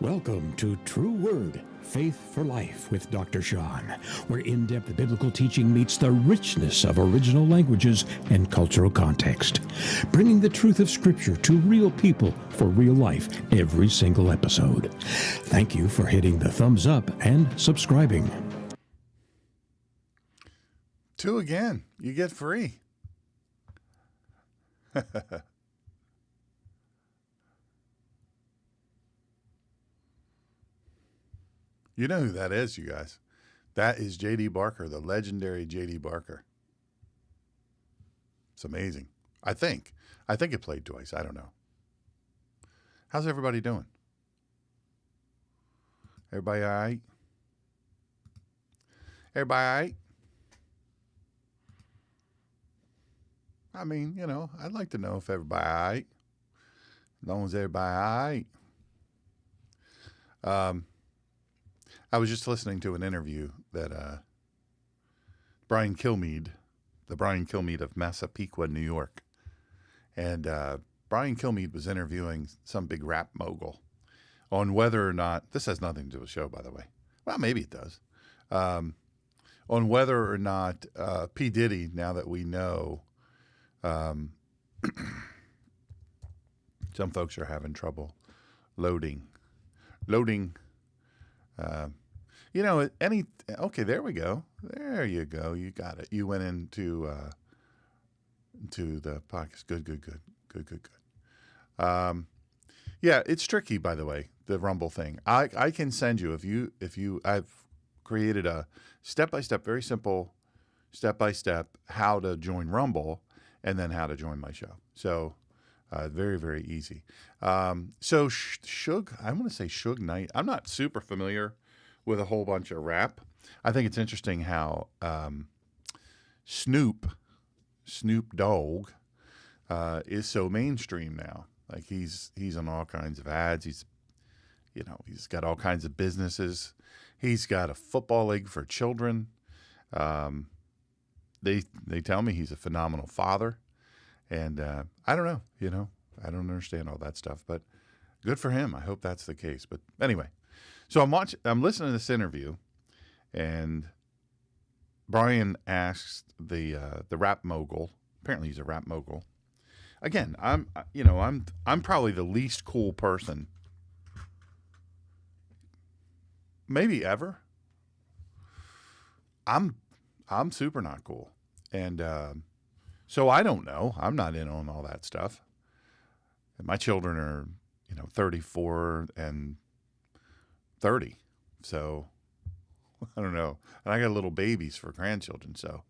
Welcome to True Word, Faith for Life with Dr. Shawn, where in-depth biblical teaching meets the richness of original languages and cultural context, bringing the truth of Scripture to real people for real life every single episode. Thank you for hitting the thumbs up and subscribing. 2 again. You get free. You know who that is, you guys. That is J.D. Barker, the legendary J.D. Barker. It's amazing. I think it played twice. I don't know. How's everybody doing? Everybody all right? Everybody all right? I mean, you know, I'd like to know if everybody all right. As long as everybody all right. I was just listening to an interview that Brian Kilmeade of Massapequa, New York. And Brian Kilmeade was interviewing some big rap mogul on whether or not, this has nothing to do with the show, by the way. Well, maybe it does. On whether or not P. Diddy, now that we know, some folks are having trouble loading. Okay, there we go. There you go. You got it. You went into the podcast. Good. Yeah, it's tricky, by the way, the Rumble thing. I can send you, I've created a step-by-step, very simple step-by-step how to join Rumble and then how to join my show. So very, very easy. So Suge, I want to say Suge Knight. I'm not super familiar with a whole bunch of rap. I think it's interesting how Snoop Dogg is so mainstream now. Like he's on all kinds of ads. He's got all kinds of businesses. He's got a football league for children. They tell me he's a phenomenal father. And I don't know, I don't understand all that stuff, but good for him. I hope that's the case. But anyway, so I'm listening to this interview, and Brian asks the rap mogul. Apparently, he's a rap mogul. Again, I'm probably the least cool person, maybe ever. I'm super not cool, and so I don't know. I'm not in on all that stuff. And my children are 34 and 30. So I don't know. And I got little babies for grandchildren. So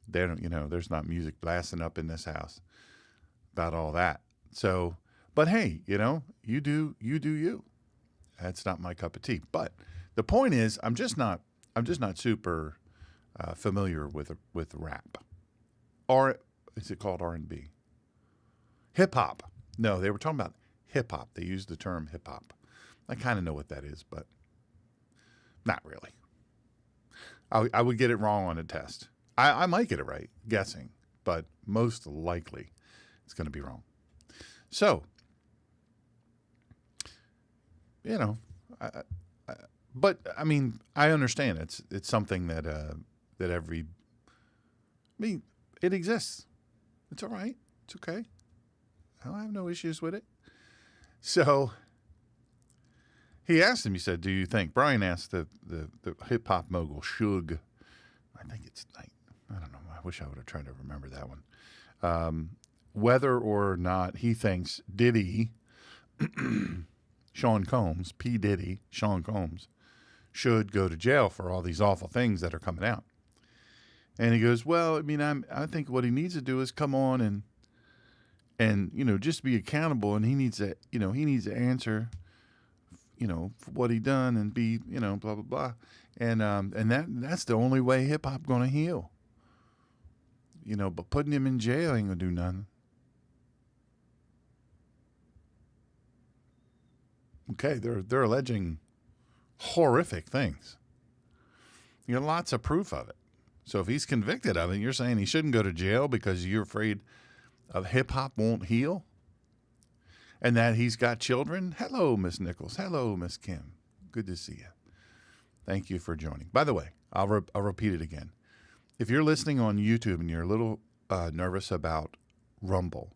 they don't, there's not music blasting up in this house about all that. So, but hey, you do you. That's not my cup of tea. But the point is, I'm just not super familiar with rap. Or is it called R&B? Hip hop. No, they were talking about hip hop. They used the term hip hop. I kind of know what that is, but not really. I would get it wrong on a test. I might get it right, guessing, but most likely it's going to be wrong. So, but I mean, I understand it's something that it exists. It's all right. It's okay. I have no issues with it. So he asked him, he said, do you think, Brian asked the hip-hop mogul, Suge, I think it's Knight. I don't know. I wish I would have tried to remember that one. Whether or not he thinks Diddy, Sean Combs, P. Diddy, Sean Combs, should go to jail for all these awful things that are coming out. And he goes, well, I mean, I think what he needs to do is come on and just be accountable, and he needs to answer, for what he done and be, blah blah blah, and that's the only way hip hop gonna heal. But putting him in jail ain't gonna do nothing. Okay, they're alleging horrific things. You got lots of proof of it. So if he's convicted of it, you're saying he shouldn't go to jail because you're afraid of hip hop won't heal? and that he's got children. Hello, Miss Nichols. Hello, Miss Kim. Good to see you. Thank you for joining. By the way, I'll repeat it again. If you're listening on YouTube and you're a little nervous about Rumble,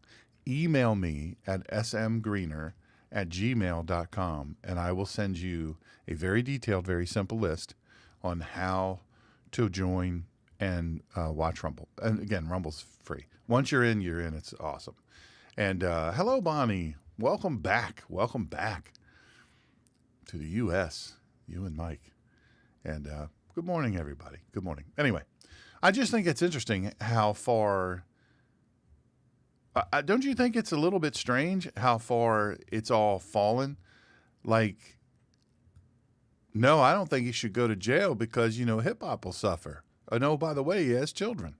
email me at smgreener@gmail.com, and I will send you a very detailed, very simple list on how to join and watch Rumble. And again, Rumble's free. Once you're in, you're in. It's awesome. And hello, Bonnie. Welcome back. Welcome back to the U.S., you and Mike. And good morning, everybody. Good morning. Anyway, I just think it's interesting how far... don't you think it's a little bit strange how far it's all fallen? Like, no, I don't think he should go to jail because, hip-hop will suffer. Oh, no, by the way, he has children.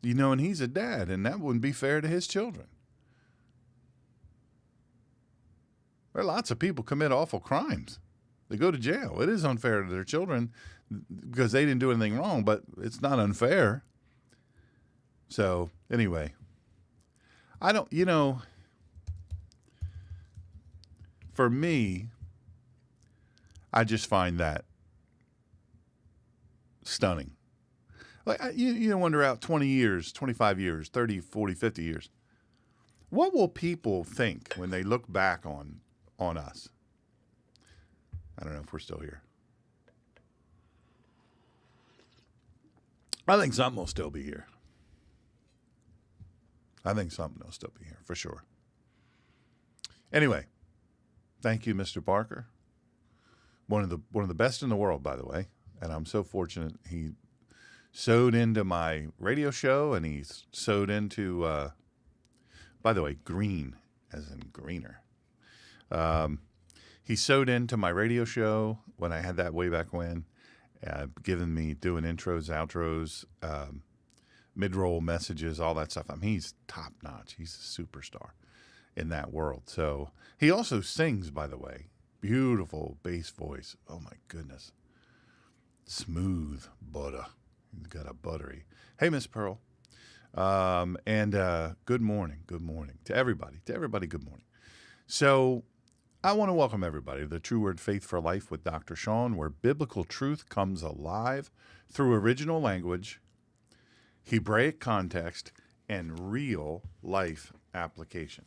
And he's a dad, and that wouldn't be fair to his children. There are lots of people commit awful crimes. They go to jail. It is unfair to their children because they didn't do anything wrong, but it's not unfair. So, anyway, I don't, for me, I just find that stunning. Like, you wonder out 20 years, 25 years, 30, 40, 50 years. What will people think when they look back on us? I don't know if we're still here. I think something will still be here. For sure. Anyway, thank you, Mr. Barker. One of the best in the world, by the way. And I'm so fortunate he sewed into my radio show, and he's sewed into, by the way, green, as in greener. He sewed into my radio show when I had that way back when, giving me doing intros, outros, mid-roll messages, all that stuff. I mean, he's top notch. He's a superstar in that world. So he also sings, by the way. Beautiful bass voice. Oh my goodness. Smooth butter. He's got a buttery. Hey, Miss Pearl. And good morning. Good morning to everybody. Good morning. So I want to welcome everybody to the True Word Faith for Life with Dr. Shawn, where biblical truth comes alive through original language, Hebraic context, and real life application.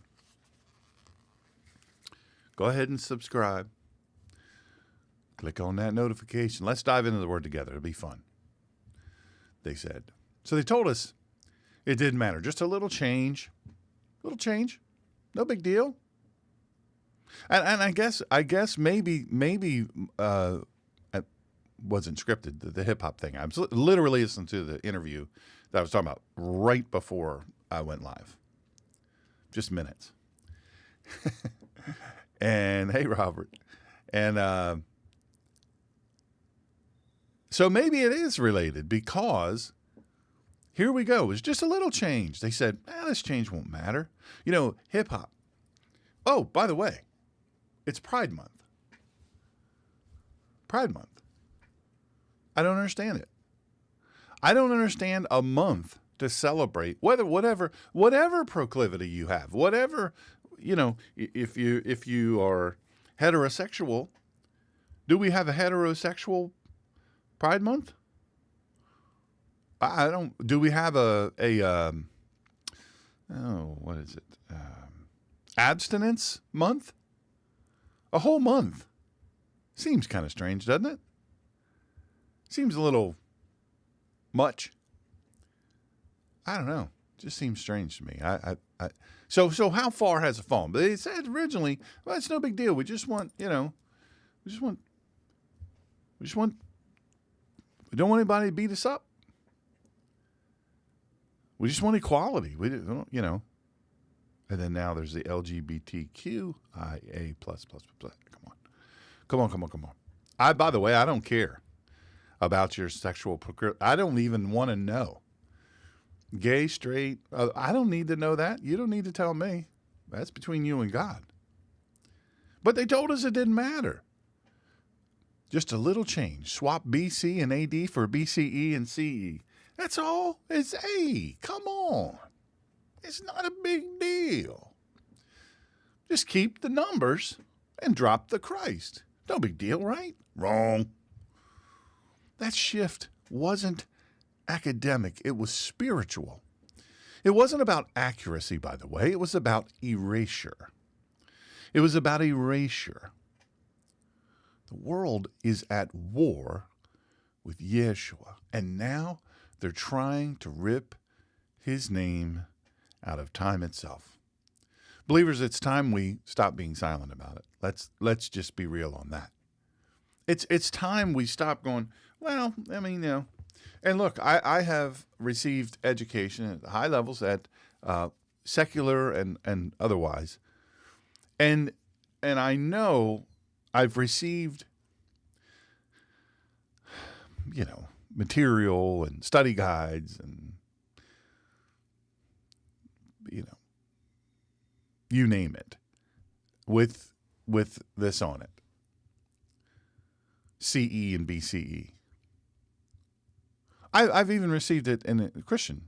Go ahead and subscribe. Click on that notification. Let's dive into the word together. It'll be fun, they said. So they told us it didn't matter. Just a little change. No big deal. And I guess maybe it wasn't scripted, the hip hop thing. I was literally listening to the interview that I was talking about right before I went live. Just minutes. And hey, Robert. And so maybe it is related because here we go. It's just a little change. They said, this change won't matter. Hip hop. Oh, by the way, it's Pride Month. I don't understand it. I don't understand a month to celebrate whatever proclivity you have, whatever, if you are heterosexual, do we have a heterosexual Pride Month? I don't. Do we have what is it? Abstinence month? A whole month. Seems kind of strange, doesn't it? Seems a little much. I don't know. Just seems strange to me. So how far has it fallen? But they said originally, well, it's no big deal. We just want, we don't want anybody to beat us up. We just want equality. We don't, And then now there's the LGBTQIA+++. Come on. By the way, I don't care about your sexual proclivity. I don't even want to know. Gay, straight, I don't need to know that. You don't need to tell me. That's between you and God. But they told us it didn't matter. Just a little change. Swap BC and AD for BCE and CE. That's all. It's A. Come on. It's not a big deal. Just keep the numbers and drop the Christ. No big deal, right? Wrong. That shift wasn't academic. It was spiritual. It wasn't about accuracy, by the way. It was about erasure. It was about erasure. The world is at war with Yeshua, and now they're trying to rip his name out of time itself. Believers, it's time we stop being silent about it. Let's just be real on that. It's time we stop going, well, I mean, you know. And look, I have received education at high levels at secular and otherwise. And I know I've received, you know, material and study guides and, you know, you name it, with this on it. CE and BCE. I've even received it in a Christian,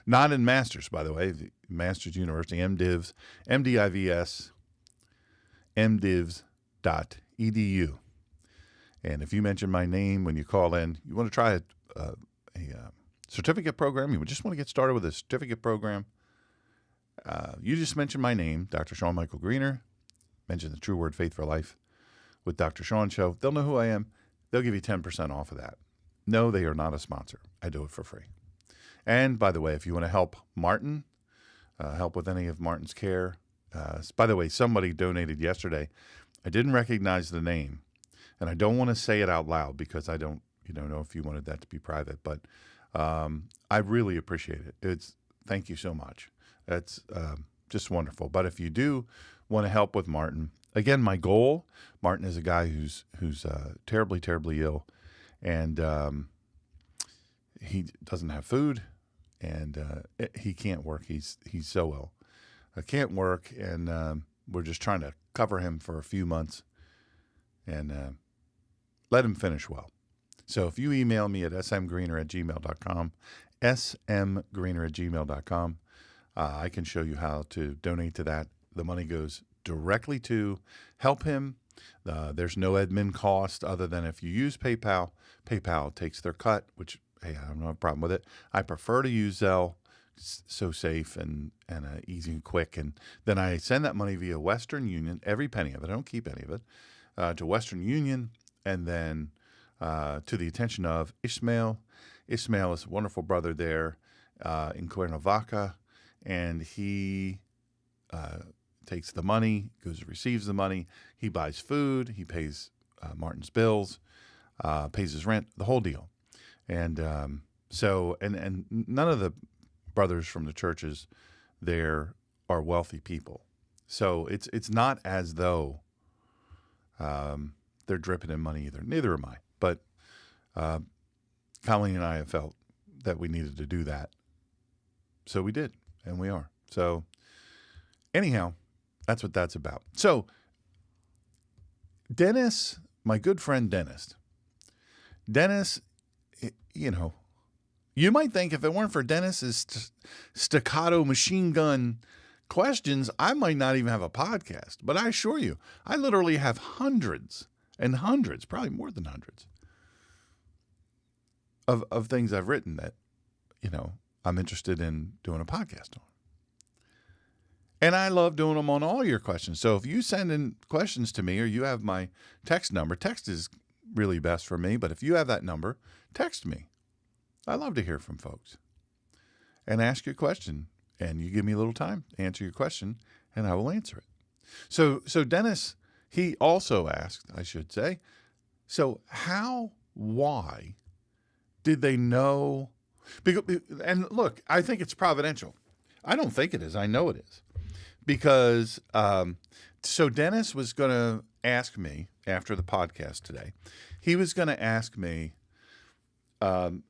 not in Masters, by the way, the Masters University, MDivs, MDIVS, MDivs.edu. And if you mention my name when you call in, you want to try a certificate program, you just want to get started with a certificate program, you just mention my name, Dr. Shawn Michael Greener, mention the True Word Faith for Life with Dr. Shawn Show. They'll know who I am. They'll give you 10% off of that. No, they are not a sponsor. I do it for free. And by the way, if you want to help Martin, help with any of Martin's care, by the way, somebody donated yesterday. I didn't recognize the name, and I don't want to say it out loud because I don't, know if you wanted that to be private, but I really appreciate it. Thank you so much. That's just wonderful. But if you do want to help with Martin, again, my goal, Martin is a guy who's terribly, terribly ill, and he doesn't have food, and he can't work. He's so ill. Can't work, and we're just trying to cover him for a few months and let him finish well. So if you email me at smgreener@gmail.com, smgreener@gmail.com, I can show you how to donate to that. The money goes directly to help him. There's no admin cost other than if you use PayPal. PayPal takes their cut, which, hey, I don't have a problem with it. I prefer to use Zelle. So safe and easy and quick. And then I send that money via Western Union, every penny of it. I don't keep any of it, to Western Union, and then to the attention of Ishmael. Ishmael is a wonderful brother there in Cuernavaca, and he takes the money, receives the money. He buys food. He pays Martin's bills, pays his rent, the whole deal. And so none of the brothers from the churches there are wealthy people. So it's not as though they're dripping in money either. Neither am I. But Colleen and I have felt that we needed to do that. So we did, and we are. So anyhow, that's what that's about. So Dennis, my good friend Dennis, you might think if it weren't for Dennis's staccato machine gun questions, I might not even have a podcast. But I assure you, I literally have hundreds and hundreds, probably more than hundreds, of things I've written that, I'm interested in doing a podcast on. And I love doing them on all your questions. So if you send in questions to me or you have my text number, text is really best for me. But if you have that number, text me. I love to hear from folks and ask your question, and you give me a little time to answer your question, and I will answer it. So Dennis, he also asked, I should say, so why did they know? And look, I think it's providential. I don't think it is. I know it is. Because, so Dennis was going to ask me after the podcast today, he was going to ask me,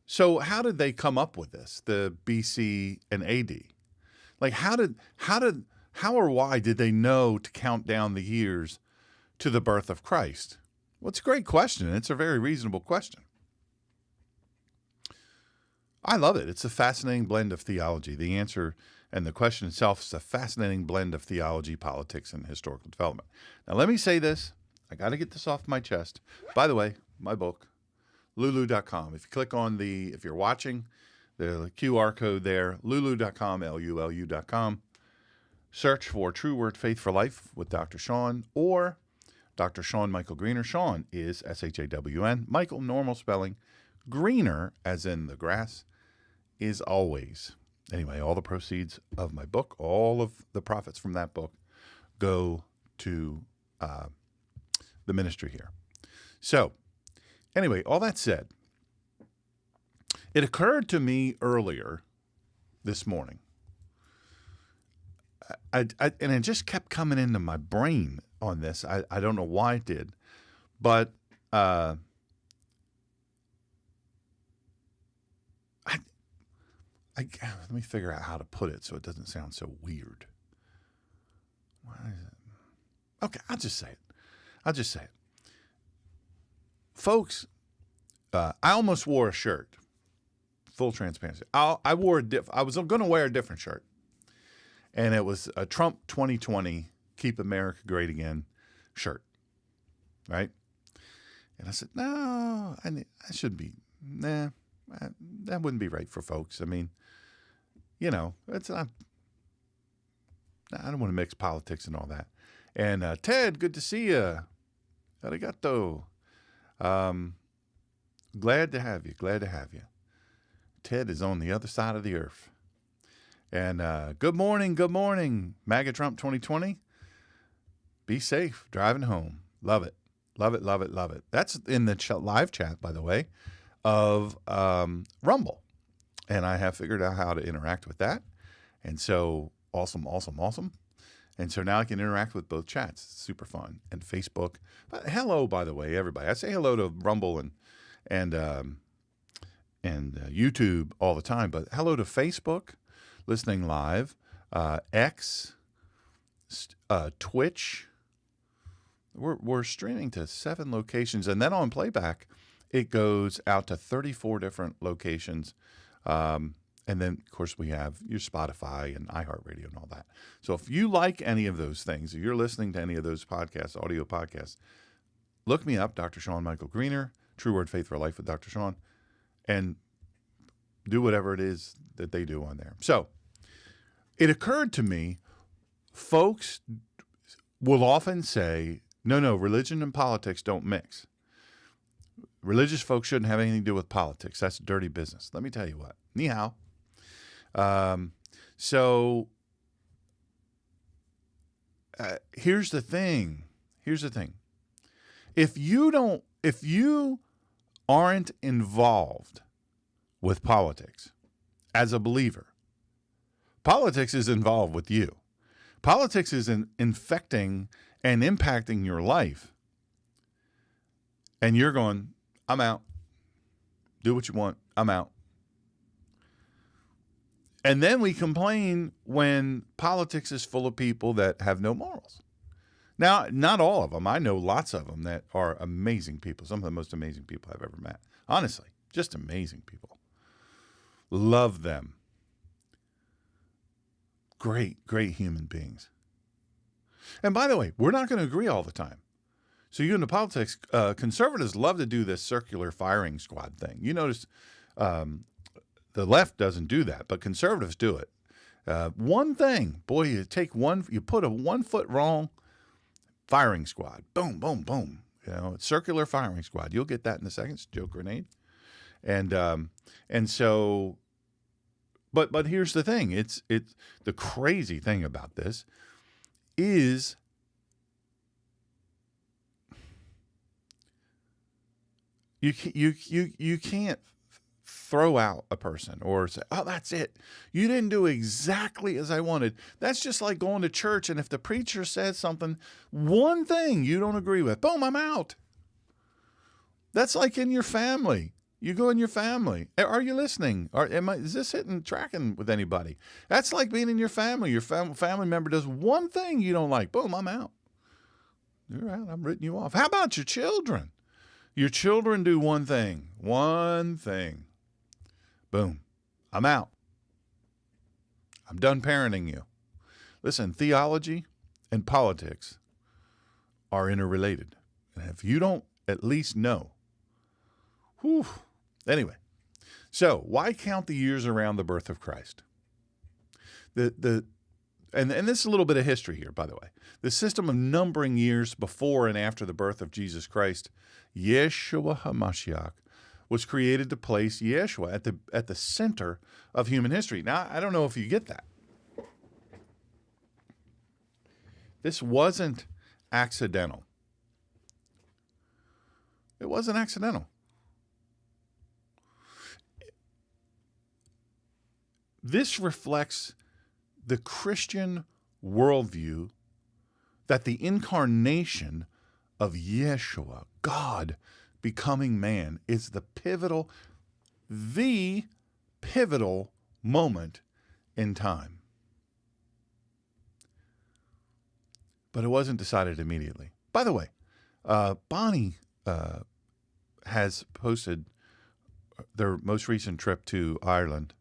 so how did they come up with this, the BC and AD? Like how or why did they know to count down the years to the birth of Christ? Well, it's a great question. It's a very reasonable question. I love it. It's a fascinating blend of theology. The answer And the question itself is a fascinating blend of theology, politics, and historical development. Now, let me say this. I got to get this off my chest. By the way, my book, lulu.com. If you click on if you're watching, the QR code there, lulu.com, lulu.com. Search for True Word Faith for Life with Dr. Shawn or Dr. Shawn Michael Greener. Shawn is S-H-A-W-N. Michael, normal spelling. Greener, as in the grass, is always. Anyway, all the proceeds of my book, all of the profits from that book go to the ministry here. So, anyway, all that said, it occurred to me earlier this morning, and it just kept coming into my brain on this. I don't know why it did, but let me figure out how to put it so it doesn't sound so weird. Why is it? Okay, I'll just say it. Folks, I almost wore a shirt. Full transparency. I was going to wear a different shirt. And it was a Trump 2020 Keep America Great Again shirt. Right? And I said, no, I should be. Nah, that wouldn't be right for folks. I mean, it's not. I don't want to mix politics and all that. And Ted, good to see you. Arigato. Glad to have you. Ted is on the other side of the earth. And good morning, MAGA Trump 2020. Be safe driving home. Love it. That's in the live chat, by the way, of Rumble. And I have figured out how to interact with that. And so awesome. And so now I can interact with both chats. It's super fun. And Facebook. But hello, by the way, everybody. I say hello to Rumble and YouTube all the time. But hello to Facebook, listening live, X, Twitch. We're streaming to 7 locations. And then on playback, it goes out to 34 different locations. And then, of course, we have your Spotify and iHeartRadio and all that. So if you like any of those things, if you're listening to any of those podcasts, audio podcasts, look me up, Dr. Shawn Michael Greener, True Word Faith for Life with Dr. Shawn, and do whatever it is that they do on there. So it occurred to me, folks will often say, no, religion and politics don't mix. Religious folks shouldn't have anything to do with politics. That's dirty business. Let me tell you what. Ni hao. Here's the thing. If you aren't involved with politics as a believer, politics is involved with you. Politics is infecting and impacting your life. And you're going, I'm out. Do what you want. I'm out. And then we complain when politics is full of people that have no morals. Now, not all of them. I know lots of them that are amazing people. Some of the most amazing people I've ever met. Honestly, just amazing people. Love them. Great human beings. And by the way, we're not going to agree all the time. So you into politics, conservatives love to do this circular firing squad thing. You notice the left doesn't do that, but conservatives do it. One thing, boy, you put a 1 foot wrong, firing squad. Boom, boom, boom. It's circular firing squad. You'll get that in a second. It's a joke grenade. And so, but here's the thing. It's the crazy thing about this is you can't throw out a person or say, oh, that's it. You didn't do exactly as I wanted. That's just like going to church, and if the preacher says something, one thing you don't agree with, boom, I'm out. That's like in your family. You go in your family. Are you listening? Is this tracking with anybody? That's like being in your family. Your family member does one thing you don't like. Boom, I'm out. You're out. I'm writing you off. How about your children? Your children do one thing. Boom, I'm out. I'm done parenting you. Listen, theology and politics are interrelated. And if you don't at least know, whew. Anyway, so why count the years around the birth of Christ? And this is a little bit of history here, by the way. The system of numbering years before and after the birth of Jesus Christ, Yeshua HaMashiach, was created to place Yeshua at the center of human history. Now, I don't know if you get that. This wasn't accidental. It wasn't accidental. This reflects the Christian worldview that the incarnation of Yeshua, God becoming man, is the pivotal moment in time. But it wasn't decided immediately. By the way, Bonnie has posted their most recent trip to Ireland.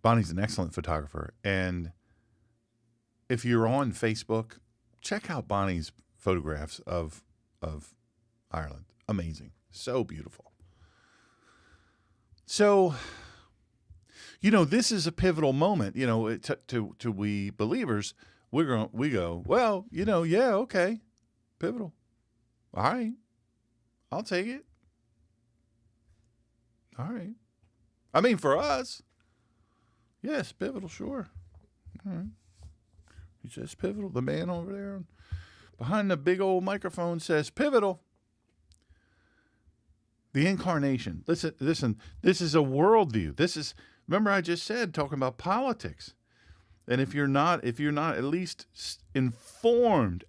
Bonnie's an excellent photographer. And if you're on Facebook, check out Bonnie's photographs of Ireland. Amazing. So beautiful. So, this is a pivotal moment. To we believers, we go, well, yeah, okay, pivotal. All right, I'll take it. All right. I mean, for us, yes, pivotal, sure. All right. He says pivotal. The man over there behind the big old microphone says pivotal. The incarnation. Listen, this is a worldview. Remember I just said, talking about politics. And if you're not at least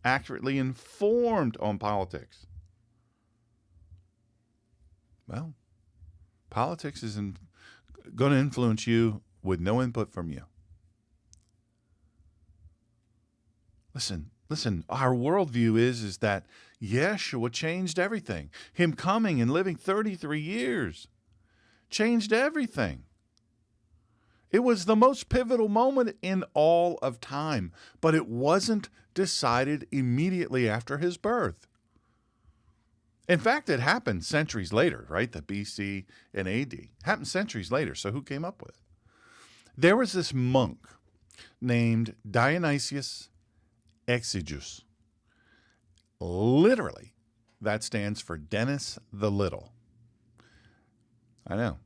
accurately informed on politics, well, politics isn't going to influence you with no input from you. Listen, our worldview is that Yeshua changed everything. Him coming and living 33 years changed everything. It was the most pivotal moment in all of time, but it wasn't decided immediately after his birth. In fact, it happened centuries later, right? The BC and AD. Happened centuries later, so who came up with it? There was this monk named Dionysius Exiguus. Literally, that stands for Dennis the Little. I know.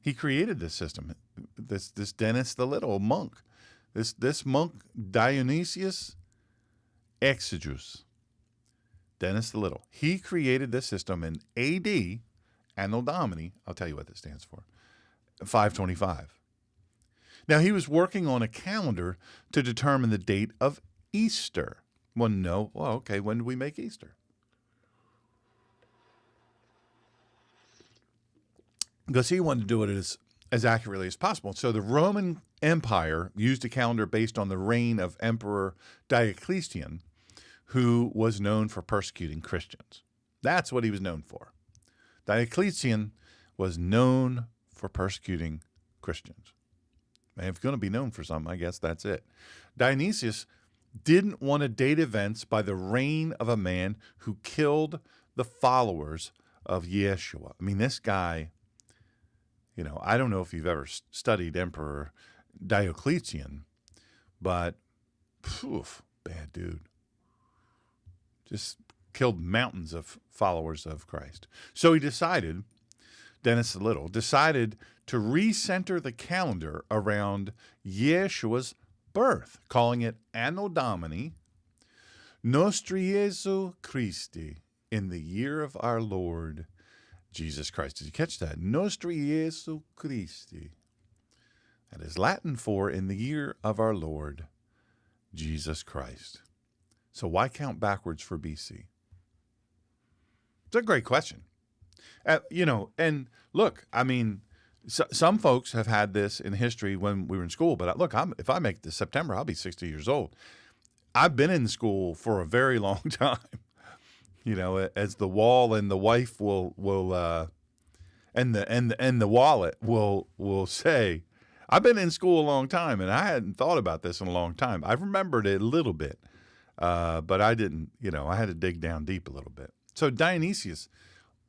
He created this system. This Dennis the Little monk. This monk Dionysius Exiguus. Dennis the Little. He created this system in AD, Anno Domini. I'll tell you what this stands for. 525. Now, he was working on a calendar to determine the date of Easter. Well, no. Well, okay, when do we make Easter? Because he wanted to do it as accurately as possible. So the Roman Empire used a calendar based on the reign of Emperor Diocletian, who was known for persecuting Christians. That's what he was known for. Diocletian was known for persecuting Christians. And if you're going to be known for something, I guess that's it. Dionysius didn't want to date events by the reign of a man who killed the followers of Yeshua. I mean, this guy, I don't know if you've ever studied Emperor Diocletian, but bad dude. Just killed mountains of followers of Christ. So he decided, Dennis the Little, decided to recenter the calendar around Yeshua's birth, calling it Anno Domini Nostri Jesu Christi, in the year of our Lord Jesus Christ. Did you catch that? Nostri Jesu Christi. That is Latin for in the year of our Lord Jesus Christ. So why count backwards for BC? It's a great question. And look, I mean, some folks have had this in history when we were in school, but look, if I make this September, I'll be 60 years old. I've been in school for a very long time. As the wall and the wife will and the wallet will say, I've been in school a long time, and I hadn't thought about this in a long time. I've remembered it a little bit, but I didn't, I had to dig down deep a little bit. So Dionysius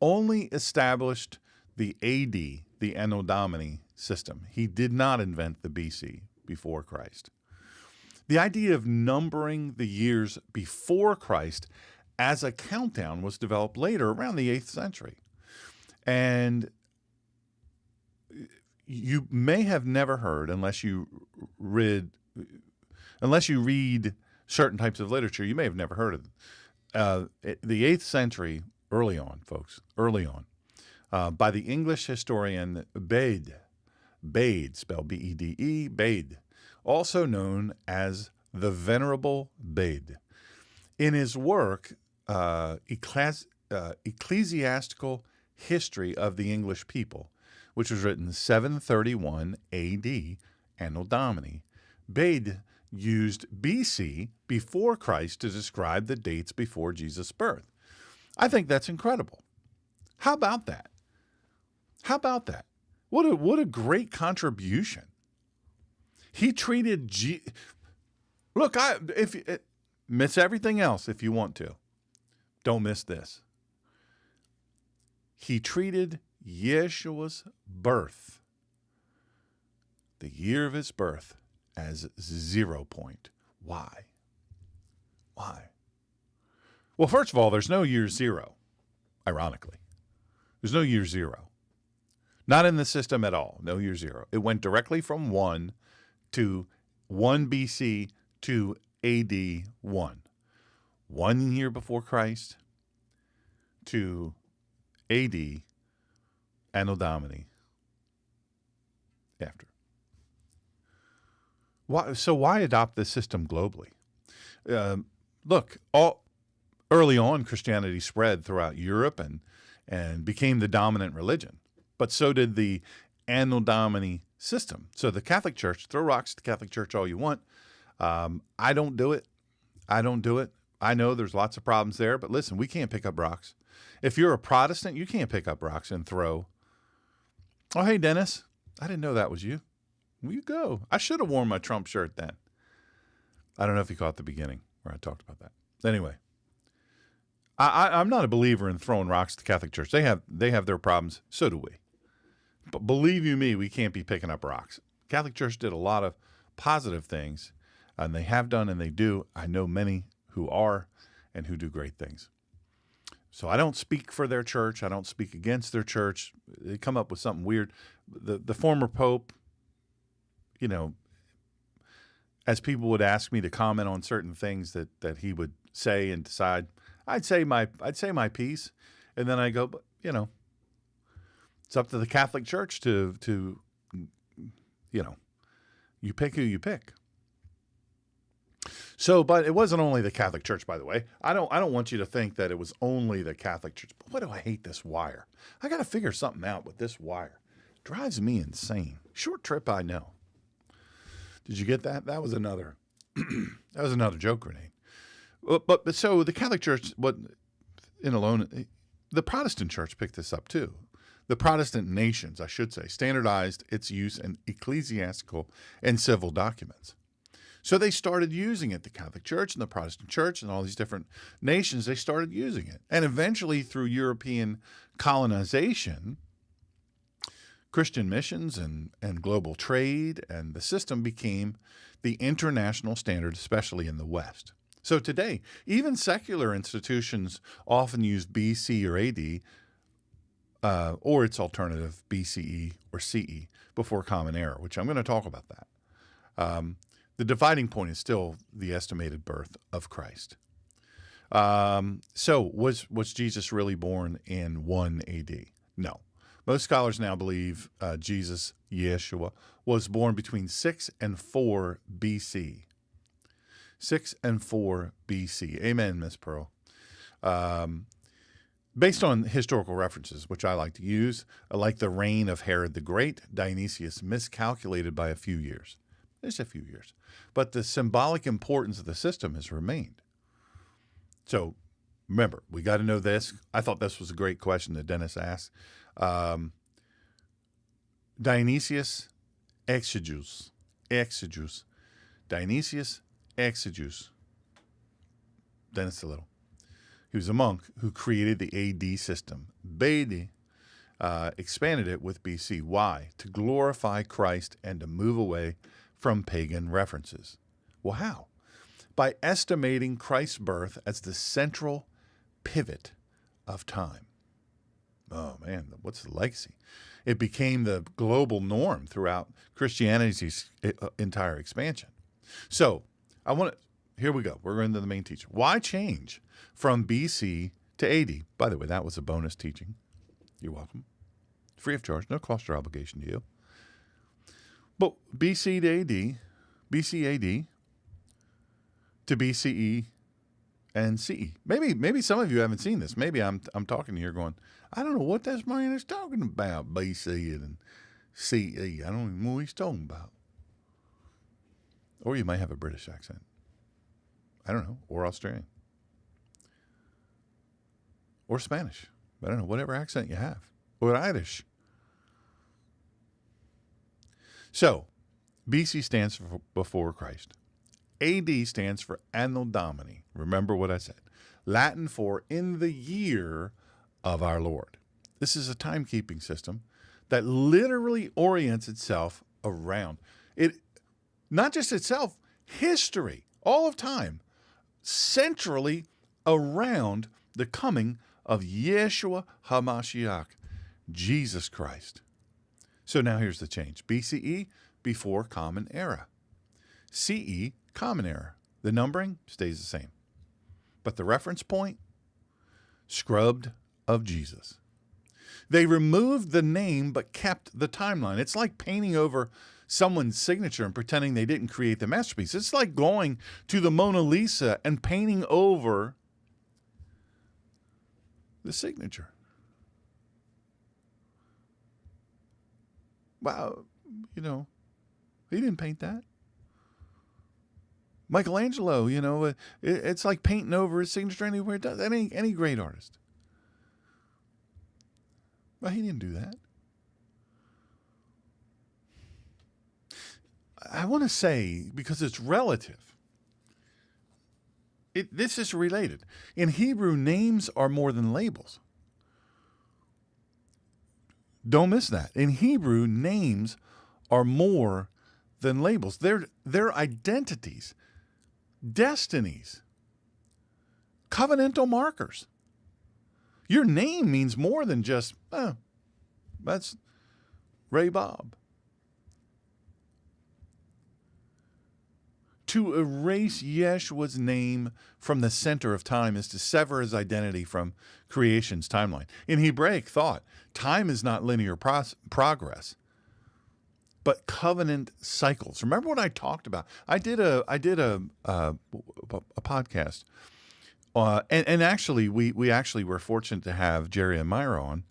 only established the AD, the Anno Domini system. He did not invent the BC, before Christ. The idea of numbering the years before Christ as a countdown was developed later, around the 8th century. And you may have never heard, unless you read certain types of literature, you may have never heard of it. The 8th century, early on, folks, by the English historian Bede, spelled B-E-D-E, Bede, also known as the Venerable Bede. In his work, Ecclesiastical History of the English People, which was written 731 AD, Anno Domini, Bede used BC, before Christ, to describe the dates before Jesus' birth. I think that's incredible. How about that? What a great contribution. He treated miss everything else if you want to. Don't miss this. He treated Yeshua's birth, the year of his birth, as 0 point. Why? Well, first of all, there's no year 0, ironically. There's no year 0. Not in the system at all. No year 0. It went directly from 1 BC to AD 1. 1 year before Christ to AD Anno Domini after. Why adopt this system globally? Early on, Christianity spread throughout Europe and became the dominant religion. But so did the Anno Domini system. So the Catholic Church, throw rocks at the Catholic Church all you want. I don't do it. I know there's lots of problems there, but listen, we can't pick up rocks. If you're a Protestant, you can't pick up rocks and throw. Oh, hey, Dennis, I didn't know that was you. Where you go? I should have worn my Trump shirt then. I don't know if you caught the beginning where I talked about that. Anyway, I'm not a believer in throwing rocks at the Catholic Church. They have their problems. So do we. But believe you me, we can't be picking up rocks. Catholic Church did a lot of positive things, and they have done and they do. I know many who are and who do great things. So I don't speak for their church. I don't speak against their church. They come up with something weird. The former pope, as people would ask me to comment on certain things that he would say and decide, I'd say my piece, and then I go, but it's up to the Catholic Church to you pick who you pick. So, but it wasn't only the Catholic Church, by the way. I don't want you to think that it was only the Catholic Church. But why do I hate this wire? I got to figure something out with this wire. It drives me insane. Short trip, I know. Did you get that? That was another joke grenade. But so the Catholic Church, the Protestant Church picked this up too. The Protestant nations, I should say, standardized its use in ecclesiastical and civil documents. So they started using it, the Catholic Church and the Protestant Church and all these different nations, they started using it. And eventually through European colonization, Christian missions and global trade, and the system became the international standard, especially in the West. So today, even secular institutions often use BC or AD, or its alternative, BCE or CE, before Common Era, which I'm going to talk about that. The dividing point is still the estimated birth of Christ. So was Jesus really born in 1 AD? No. Most scholars now believe Jesus, Yeshua, was born between 6 and 4 BC. 6 and 4 BC. Amen, Miss Pearl. Based on historical references, which I like to use, like the reign of Herod the Great, Dionysius miscalculated by a few years. Just a few years. But the symbolic importance of the system has remained. So remember, we got to know this. I thought this was a great question that Dennis asked. Dionysius Exegeus. Exegeus. Dionysius Exegeus. Dennis Little. He was a monk who created the AD system. Bede expanded it with BC. Why? To glorify Christ and to move away from pagan references. Well, how? By estimating Christ's birth as the central pivot of time. Oh, man, what's the legacy? It became the global norm throughout Christianity's entire expansion. So, here we go. We're going to the main teaching. Why change from BC to AD? By the way, that was a bonus teaching. You're welcome. Free of charge, no cost or obligation to you. But BC to AD, BC AD to BCE and CE. Maybe some of you haven't seen this. Maybe I'm talking to you going, I don't know what this man is talking about, BC and CE. I don't even know what he's talking about. Or you might have a British accent. I don't know. Or Australian. Or Spanish. I don't know. Whatever accent you have. Or Irish. So, BC stands for before Christ. AD stands for Anno Domini. Remember what I said. Latin for in the year of our Lord. This is a timekeeping system that literally orients itself around it. Not just itself, history, all of time, centrally around the coming of Yeshua HaMashiach, Jesus Christ. So now here's the change. BCE, before Common Era. CE, Common Era. The numbering stays the same. But the reference point, scrubbed of Jesus. They removed the name but kept the timeline. It's like painting over someone's signature and pretending they didn't create the masterpiece. It's like going to the Mona Lisa and painting over the signature. Wow, he didn't paint that. Michelangelo, it's like painting over his signature anywhere it does. Any great artist. Well, he didn't do that. I want to say, because it's relative, this is related. In Hebrew, names are more than labels. Don't miss that. In Hebrew, names are more than labels. They're identities, destinies, covenantal markers. Your name means more than just, that's Ray Bob. To erase Yeshua's name from the center of time is to sever his identity from creation's timeline. In Hebraic thought, time is not linear progress, but covenant cycles. Remember what I talked about? I did a podcast, and actually we actually were fortunate to have Jerry and Myra on,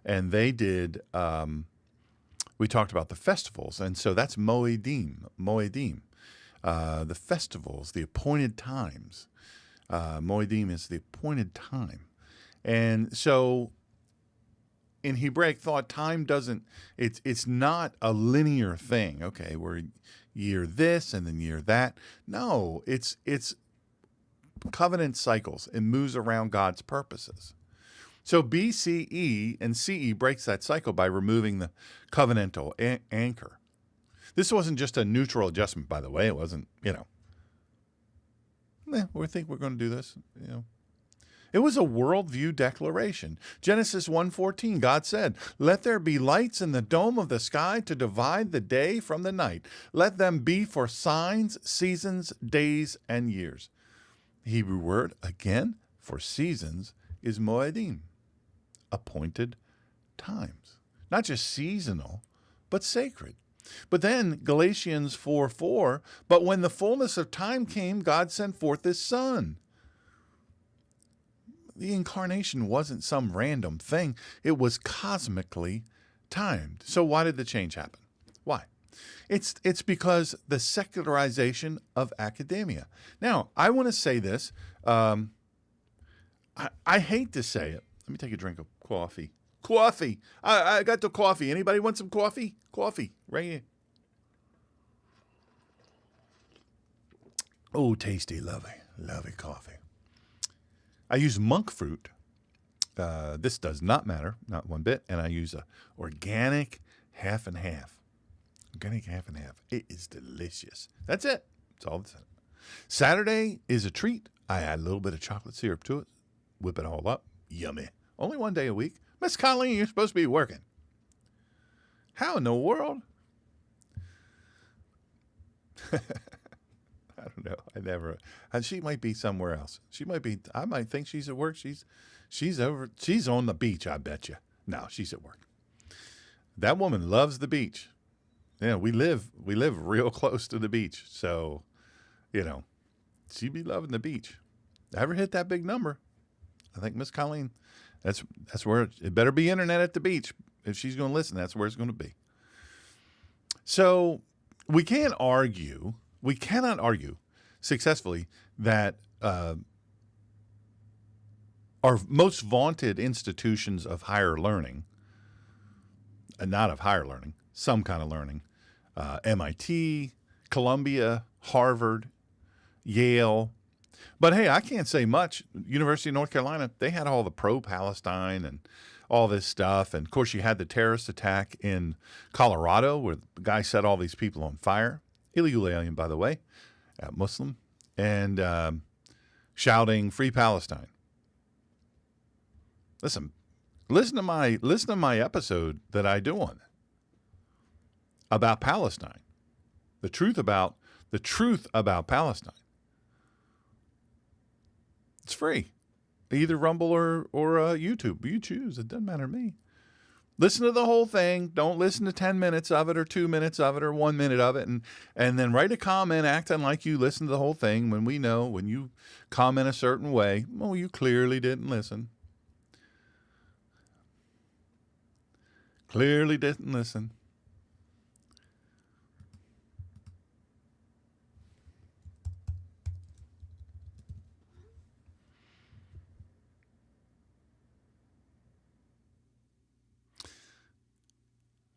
and they did. We talked about the festivals, and so that's Moedim. The festivals, the appointed times. Moedim is the appointed time. And so in Hebraic thought, time it's not a linear thing. Okay, we're year this and then year that. No, it's covenant cycles. It moves around God's purposes. So BCE and CE breaks that cycle by removing the covenantal anchor. This wasn't just a neutral adjustment, by the way. It wasn't, we think we're going to do this, It was a worldview declaration. Genesis 1:14, God said, "Let there be lights in the dome of the sky to divide the day from the night. Let them be for signs, seasons, days, and years." The Hebrew word, again, for seasons is moedim, appointed times. Not just seasonal, but sacred. But then Galatians 4:4, but when the fullness of time came, God sent forth his Son. The incarnation wasn't some random thing. It was cosmically timed. So why did the change happen? Why? It's because the secularization of academia. Now, I want to say this. I hate to say it. Let me take a drink of coffee. Coffee. I got the coffee. Anybody want some coffee? Coffee, right here. Oh, tasty, lovely coffee. I use monk fruit. This does not matter, not one bit. And I use a organic half and half. Organic half and half. It is delicious. That's it. That's all that's in it. Saturday is a treat. I add a little bit of chocolate syrup to it. Whip it all up. Yummy. Only one day a week. Miss Colleen, you're supposed to be working. How in the world? I don't know. I never. And she might be somewhere else. She might be. I might think she's at work. She's over. She's on the beach. I bet you. No, she's at work. That woman loves the beach. Yeah, we live real close to the beach. So, she'd be loving the beach. Ever hit that big number? I think Miss Colleen. That's where it better be internet at the beach. If she's going to listen, that's where it's going to be. So we cannot argue successfully that our most vaunted institutions of higher learning, not of higher learning, some kind of learning, MIT, Columbia, Harvard, Yale. But hey, I can't say much. University of North Carolina, they had all the pro-Palestine and all this stuff. And of course, you had the terrorist attack in Colorado where the guy set all these people on fire. Illegal alien, by the way, Muslim, and shouting "Free Palestine." Listen to my episode that I do on it about Palestine. The truth about Palestine. It's free. Either Rumble or YouTube. You choose. It doesn't matter to me. Listen to the whole thing. Don't listen to 10 minutes of it or 2 minutes of it or 1 minute of it. And then write a comment acting like you listened to the whole thing when we know when you comment a certain way, well, you clearly didn't listen. Clearly didn't listen.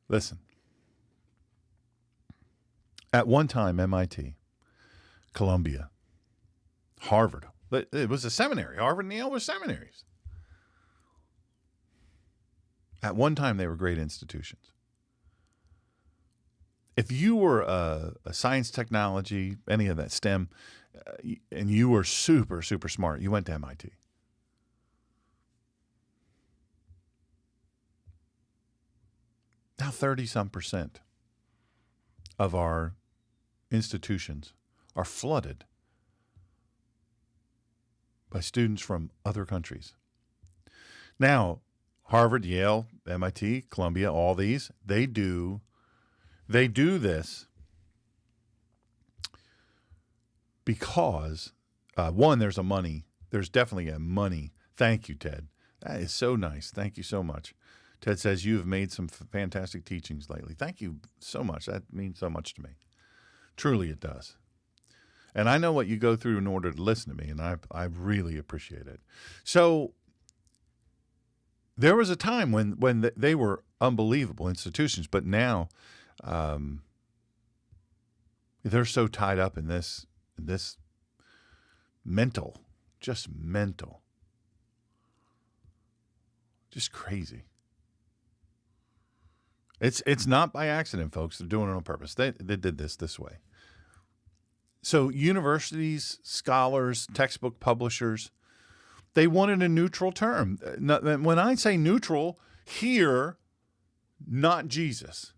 Listen, at one time, MIT, Columbia, Harvard, it was a seminary. Harvard and Yale were seminaries. At one time, they were great institutions. If you were a science, technology, any of that STEM, and you were super, super smart, you went to MIT. Now 30-some% of our institutions are flooded by students from other countries. Now, Harvard, Yale, MIT, Columbia, all these, they do this because, one, there's definitely a money. Thank you, Ted. That is so nice. Thank you so much. Ted says, you have made some fantastic teachings lately. Thank you so much. That means so much to me. Truly, it does. And I know what you go through in order to listen to me, and I really appreciate it. So there was a time when they were unbelievable institutions, but now they're so tied up in this mental, just crazy. It's not by accident, folks. They're doing it on purpose. They did this way. So universities, scholars, textbook publishers, they wanted a neutral term. When I say neutral, here, not Jesus.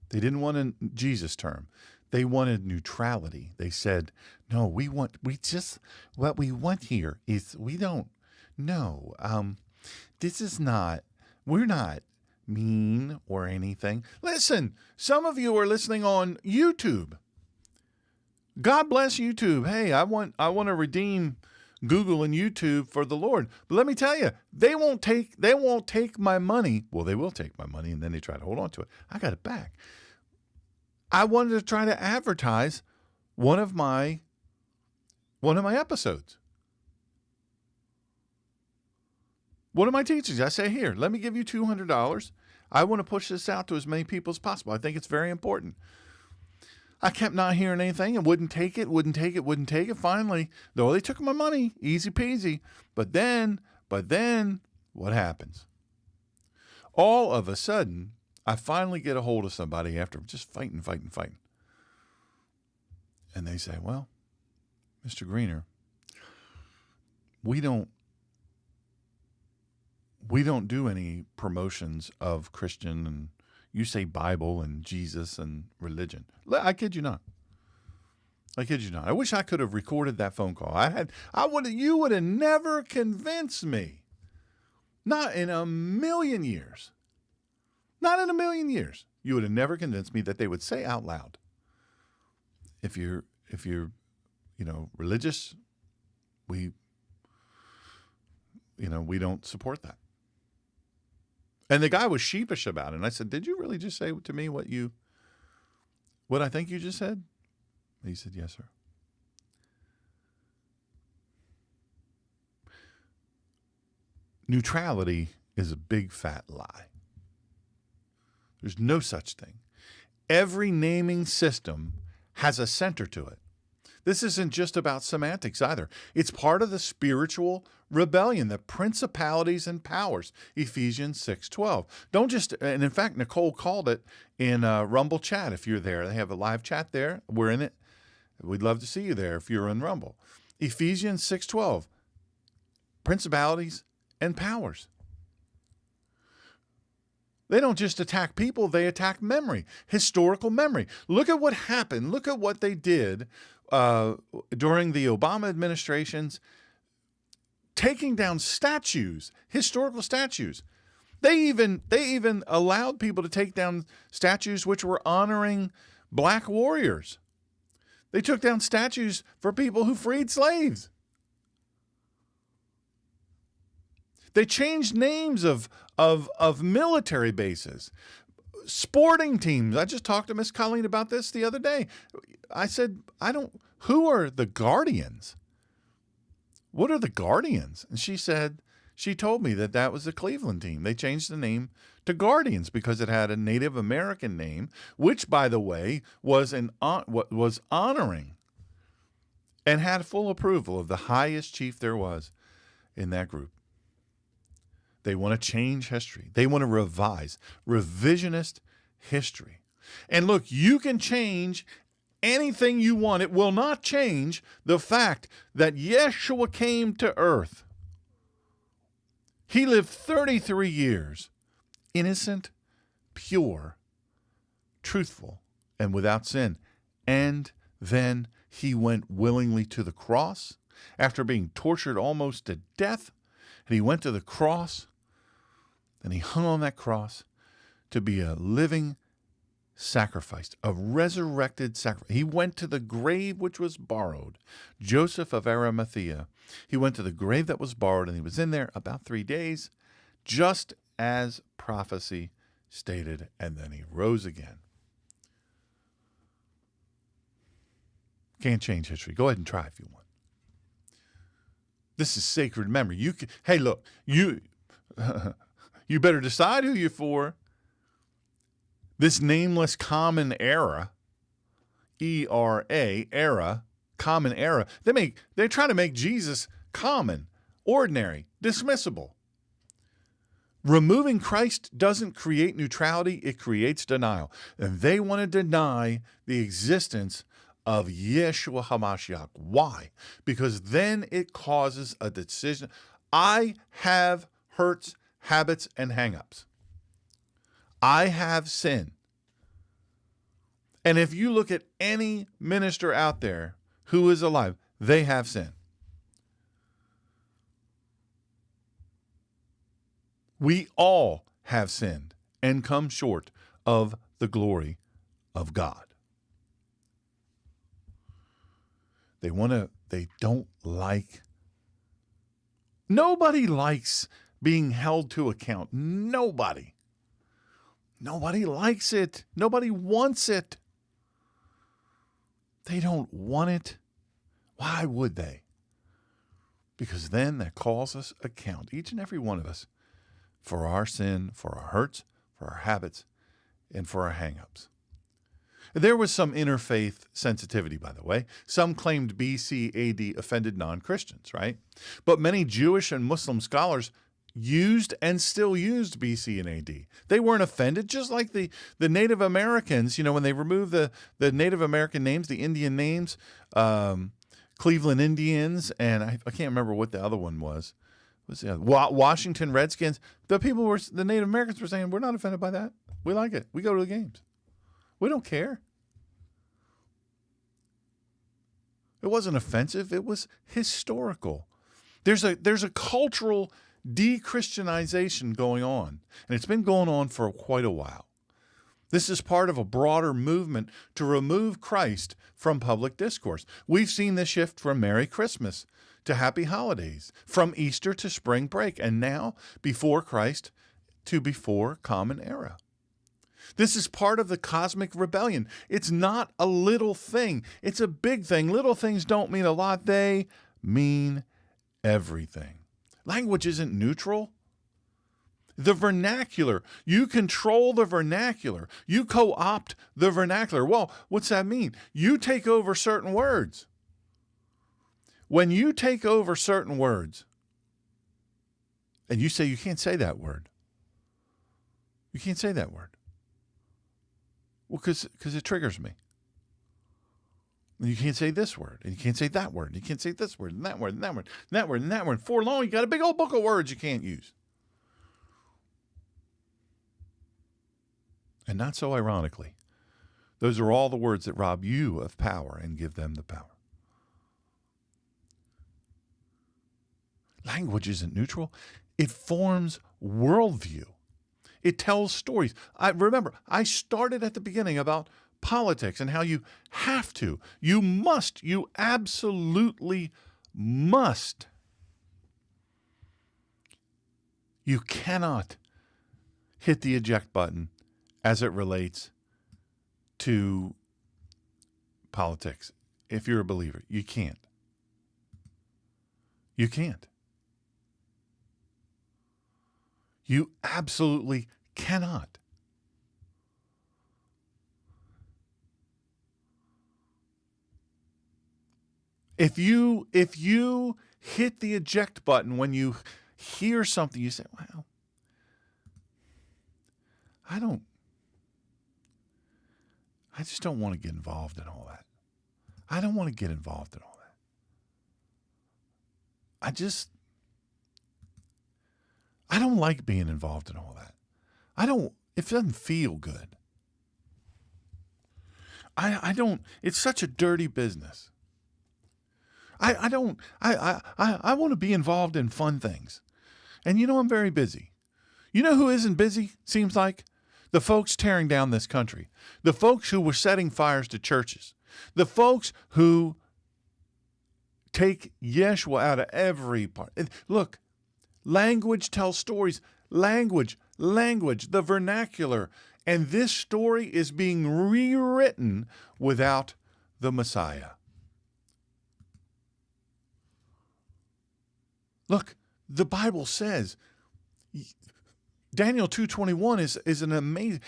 They didn't want a Jesus term. They wanted neutrality. They said, no, what we want here is we don't, no, we're not mean or anything. Listen, some of you are listening on YouTube. God bless YouTube. Hey, I want to redeem Google and YouTube for the Lord. But let me tell you, they won't take my money. Well, they will take my money, and then they try to hold on to it. I got it back. I wanted to try to advertise one of my episodes. One of my teachings. I say, here, let me give you $200. I want to push this out to as many people as possible. I think it's very important. I kept not hearing anything and wouldn't take it. Finally, though, they took my money, easy peasy. But then, what happens? All of a sudden, I finally get a hold of somebody after just fighting. And they say, well, Mr. Greener, we don't do any promotions of Christian, and you say Bible and Jesus and religion. I kid you not. I wish I could have recorded that phone call. You would have never convinced me. Not in a million years. You would have never convinced me that they would say out loud, if you're religious, we don't support that. And the guy was sheepish about it. And I said, did you really just say to me what I think you just said? He said, yes, sir. Neutrality is a big fat lie. There's no such thing. Every naming system has a center to it. This isn't just about semantics either. It's part of the spiritual rebellion, the principalities and powers, Ephesians 6:12. And in fact, Nicole called it in Rumble chat. If you're there, they have a live chat there. We're in it. We'd love to see you there if you're in Rumble. Ephesians 6:12, principalities and powers. They don't just attack people, they attack memory, historical memory. Look at what happened. Look at what they did during the Obama administration's taking down statues, historical statues. They even allowed people to take down statues which were honoring black warriors. They took down statues for people who freed slaves. They changed names of military bases, sporting teams. I just talked to Miss Colleen about this the other day. I said, who are the Guardians? What are the Guardians? And she told me that was the Cleveland team. They changed the name to Guardians because it had a Native American name, which, by the way, was honoring and had full approval of the highest chief there was in that group. They want to change history. They want to revise revisionist history. And look, you can change anything you want. It will not change the fact that Yeshua came to earth. He lived 33 years, innocent, pure, truthful, and without sin. And then he went willingly to the cross after being tortured almost to death. And he went to the cross, and he hung on that cross to be a living sacrifice, a resurrected sacrifice. He went to the grave which was borrowed. Joseph of Arimathea. He went to the grave that was borrowed, and he was in there about 3 days, just as prophecy stated, and then he rose again. Can't change history. Go ahead and try if you want. This is sacred memory. Hey, look, you better decide who you're for. This nameless common era, era, common era. They try to make Jesus common, ordinary, dismissible. Removing Christ doesn't create neutrality, it creates denial. And they want to deny the existence of Yeshua HaMashiach. Why? Because then it causes a decision. I have hurts, habits, and hang-ups. I have sin. And if you look at any minister out there who is alive, they have sin. We all have sinned and come short of the glory of God. Nobody likes being held to account. Nobody likes it. Nobody wants it. They don't want it. Why would they? Because then that calls us account, each and every one of us, for our sin, for our hurts, for our habits, and for our hang-ups. There was some interfaith sensitivity, by the way. Some claimed BC AD offended non-Christians, right? But many Jewish and Muslim scholars used and still used BC and AD. They weren't offended, just like the Native Americans, when they removed the Native American names, the Indian names, Cleveland Indians, and I can't remember what the other one was. What's the other? Washington Redskins. The Native Americans were saying, we're not offended by that. We like it. We go to the games. We don't care. It wasn't offensive. It was historical. There's a cultural de-Christianization going on, and it's been going on for quite a while. This is part of a broader movement to remove Christ from public discourse. We've seen this shift from Merry Christmas to Happy Holidays, from Easter to spring break, and now before Christ to before Common Era. This is part of the cosmic rebellion. It's not a little thing. It's a big thing. Little things don't mean a lot. They mean everything. Language isn't neutral. The vernacular, you control the vernacular. You co-opt the vernacular. Well, what's that mean? You take over certain words. When you take over certain words and you say you can't say that word, you can't say that word. Well, because it triggers me. And you can't say this word, and you can't say that word, and you can't say this word, and that word, and that word, and that word, and that word. For long, you got a big old book of words you can't use. And not so ironically, those are all the words that rob you of power and give them the power. Language isn't neutral. It forms worldview. It tells stories. Remember, I started at the beginning about politics and how you have to, you must, you absolutely must. You cannot hit the eject button as it relates to politics. If you're a believer, you can't. You can't. You absolutely cannot. If you hit the eject button when you hear something, you say, well, I just don't want to get involved in all that. I don't want to get involved in all that. I don't like being involved in all that. It doesn't feel good. It's such a dirty business. I want to be involved in fun things. And I'm very busy. You know who isn't busy, seems like? The folks tearing down this country. The folks who were setting fires to churches. The folks who take Yeshua out of every part. Look, language tells stories. Language, the vernacular. And this story is being rewritten without the Messiah. Look, the Bible says, Daniel 2:21 is an amazing.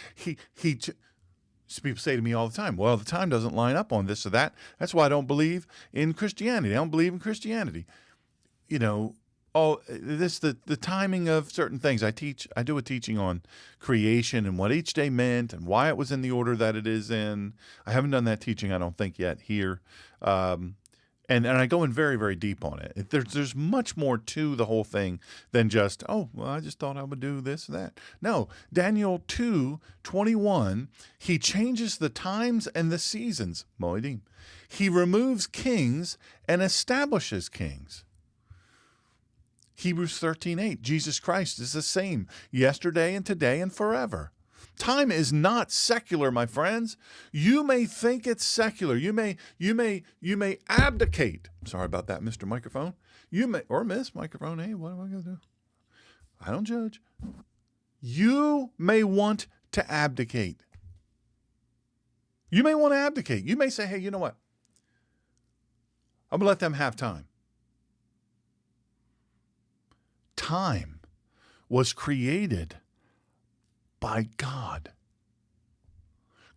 People say to me all the time, well, the time doesn't line up on this or that. That's why I don't believe in Christianity. I don't believe in Christianity. The timing of certain things. I do a teaching on creation and what each day meant and why it was in the order that it is in. I haven't done that teaching, I don't think, yet here. And I go in very, very deep on it. There's much more to the whole thing than just, I just thought I would do this and that. No, Daniel 2:21, he changes the times and the seasons, Moedim. He removes kings and establishes kings. Hebrews 13:8, Jesus Christ is the same yesterday and today and forever. Time is not secular, my friends. You may think it's secular. You may abdicate. Sorry about that, Mr. Microphone. You may, or Miss Microphone. Hey, what am I going to do? I don't judge. You may want to abdicate. You may want to abdicate. You may say, hey, you know what? I'm going to let them have time. Time was created by God.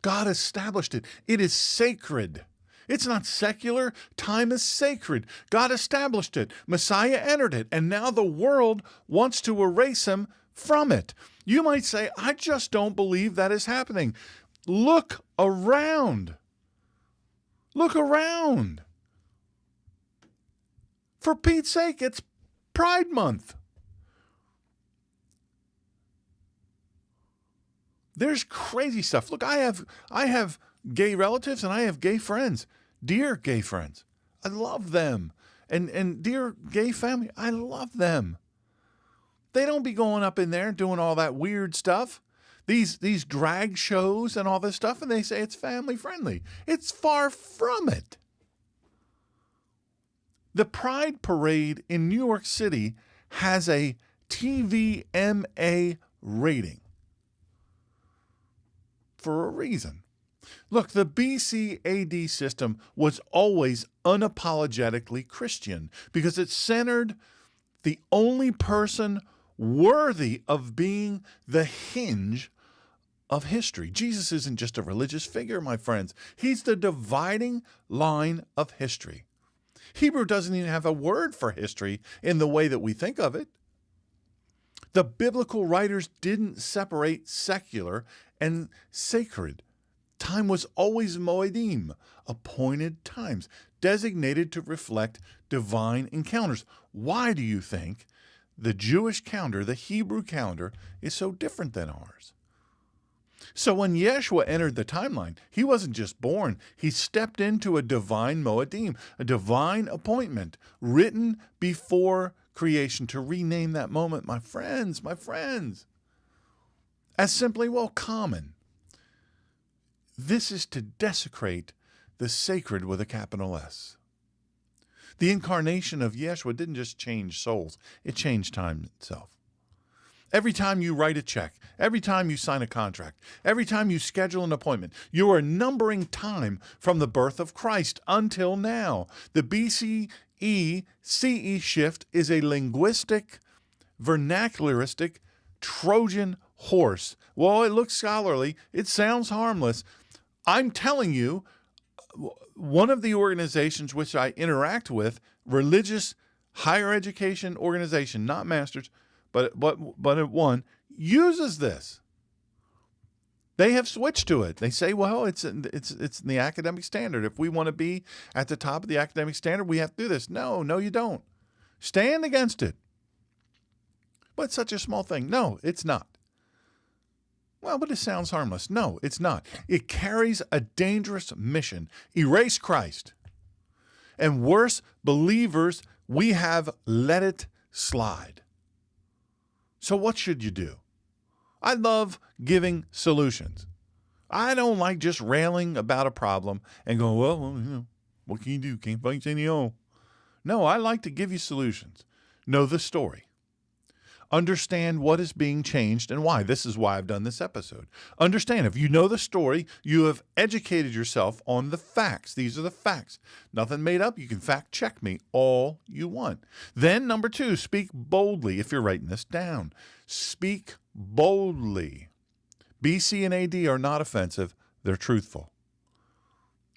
God established it. It is sacred. It's not secular. Time is sacred. God established it. Messiah entered it. And now the world wants to erase him from it. You might say, I just don't believe that is happening. Look around. Look around. For Pete's sake, it's Pride Month. There's crazy stuff. Look, I have gay relatives and I have gay friends, dear gay friends. I love them. And dear gay family, I love them. They don't be going up in there doing all that weird stuff. These drag shows and all this stuff, and they say it's family friendly. It's far from it. The Pride Parade in New York City has a TVMA rating for a reason. Look, the BCAD system was always unapologetically Christian because it centered the only person worthy of being the hinge of history. Jesus isn't just a religious figure, my friends. He's the dividing line of history. Hebrew doesn't even have a word for history in the way that we think of it. The biblical writers didn't separate secular and sacred. Time was always moedim, appointed times, designated to reflect divine encounters. Why do you think the Jewish calendar, the Hebrew calendar, is so different than ours? So when Yeshua entered the timeline, he wasn't just born. He stepped into a divine moedim, a divine appointment written before creation to rename that moment, my friends, as simply, common. This is to desecrate the sacred with a capital S. The incarnation of Yeshua didn't just change souls, it changed time itself. Every time you write a check, every time you sign a contract, every time you schedule an appointment, you are numbering time from the birth of Christ until now. The BCE CE shift is a linguistic, vernacularistic Trojan horse. Well, it looks scholarly. It sounds harmless. I'm telling you, one of the organizations which I interact with, religious higher education organization, not masters, but at one, uses this. They have switched to it. They say, well, it's in the academic standard. If we want to be at the top of the academic standard, we have to do this. No, you don't. Stand against it. But it's such a small thing. No, it's not. Well, but it sounds harmless. No, it's not. It carries a dangerous mission. Erase Christ. And worse, believers, we have let it slide. So what should you do? I love giving solutions. I don't like just railing about a problem and going, well, what can you do? Can't fight any old. No, I like to give you solutions. Know the story. Understand what is being changed and why. This is why I've done this episode. Understand, if you know the story, you have educated yourself on the facts. These are the facts. Nothing made up. You can fact check me all you want. Then, number 2, speak boldly. If you're writing this down, speak boldly. BC and AD are not offensive. They're truthful.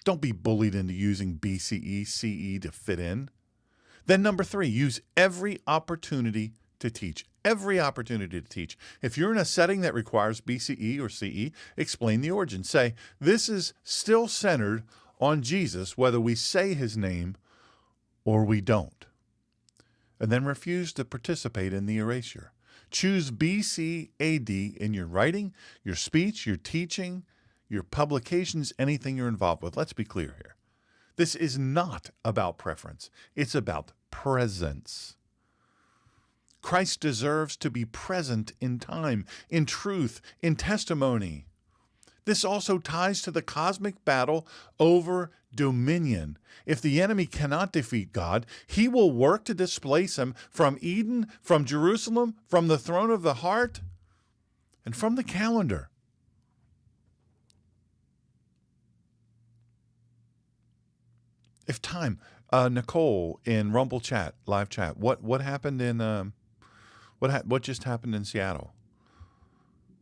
Don't be bullied into using BCE, CE to fit in. Then number 3, use every opportunity to teach. Every opportunity to teach. If you're in a setting that requires BCE or CE, explain the origin. Say, this is still centered on Jesus, whether we say his name or we don't. And then refuse to participate in the erasure. Choose BCAD in your writing, your speech, your teaching, your publications, anything you're involved with. Let's be clear here. This is not about preference. It's about presence. Christ deserves to be present in time, in truth, in testimony. This also ties to the cosmic battle over dominion. If the enemy cannot defeat God, he will work to displace him from Eden, from Jerusalem, from the throne of the heart, and from the calendar. If time, Nicole in Rumble chat, live chat, what happened in what just happened in Seattle?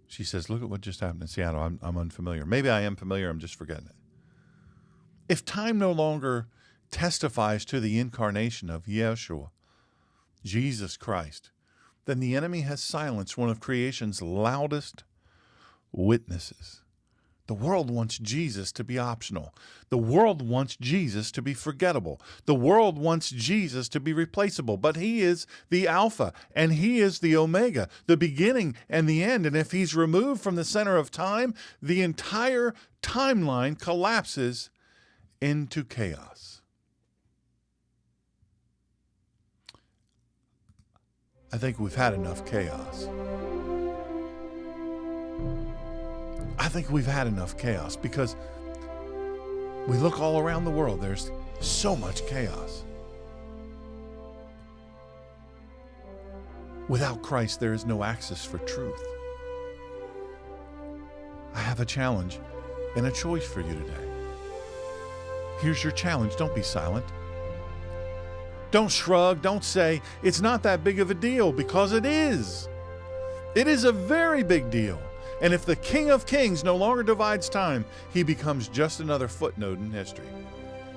She says, look at what just happened in Seattle. I'm unfamiliar. Maybe I am familiar. I'm just forgetting it. If time no longer testifies to the incarnation of Yeshua, Jesus Christ, then the enemy has silenced one of creation's loudest witnesses. The world wants Jesus to be optional. The world wants Jesus to be forgettable. The world wants Jesus to be replaceable. But he is the Alpha and he is the Omega, the beginning and the end. And if he's removed from the center of time, the entire timeline collapses into chaos. I think we've had enough chaos. I think we've had enough chaos because we look all around the world. There's so much chaos. Without Christ, there is no access for truth. I have a challenge and a choice for you today. Here's your challenge. Don't be silent. Don't shrug. Don't say, it's not that big of a deal, because it is. It is a very big deal. And if the King of Kings no longer divides time, he becomes just another footnote in history.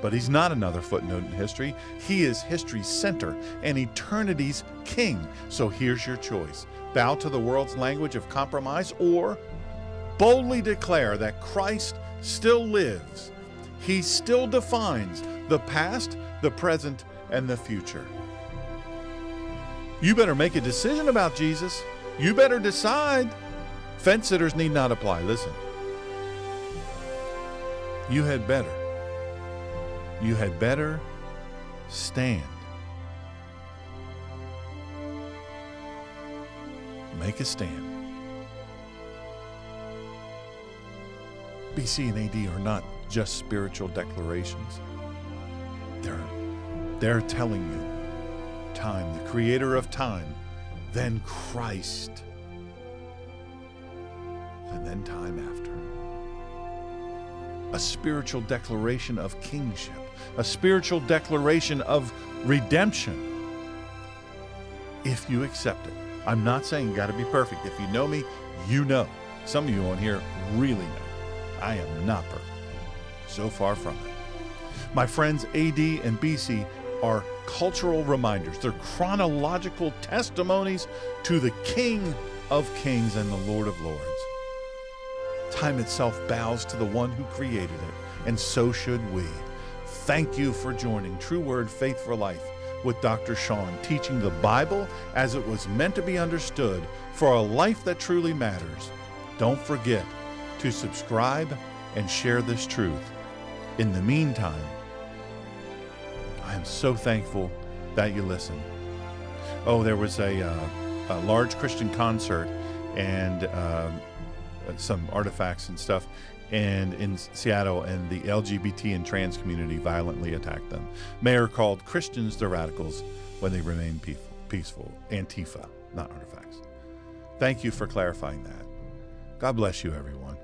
But he's not another footnote in history. He is history's center and eternity's king. So here's your choice. Bow to the world's language of compromise, or boldly declare that Christ still lives. He still defines the past, the present, and the future. You better make a decision about Jesus. You better decide. Fence sitters need not apply. Listen. You had better stand. Make a stand. BC and AD are not just spiritual declarations. They're telling you time, the creator of time, then Christ, and then time after. A spiritual declaration of kingship, a spiritual declaration of redemption, if you accept it. I'm not saying you got to be perfect. If you know me, you know. Some of you on here really know. I am not perfect. So far from it. My friends AD and BC are cultural reminders. They're chronological testimonies to the King of Kings and the Lord of Lords. Time itself bows to the one who created it, and so should we. Thank you for joining True Word Faith for Life with Dr. Shawn, teaching the Bible as it was meant to be understood for a life that truly matters. Don't forget to subscribe and share this truth. In the meantime, I am so thankful that you listen. Oh, there was a large Christian concert and some artifacts and stuff and in Seattle, and the LGBT and trans community violently attacked them. Mayor called Christians the radicals when they remain peaceful. Antifa, not artifacts. Thank you for clarifying that. God bless you, everyone.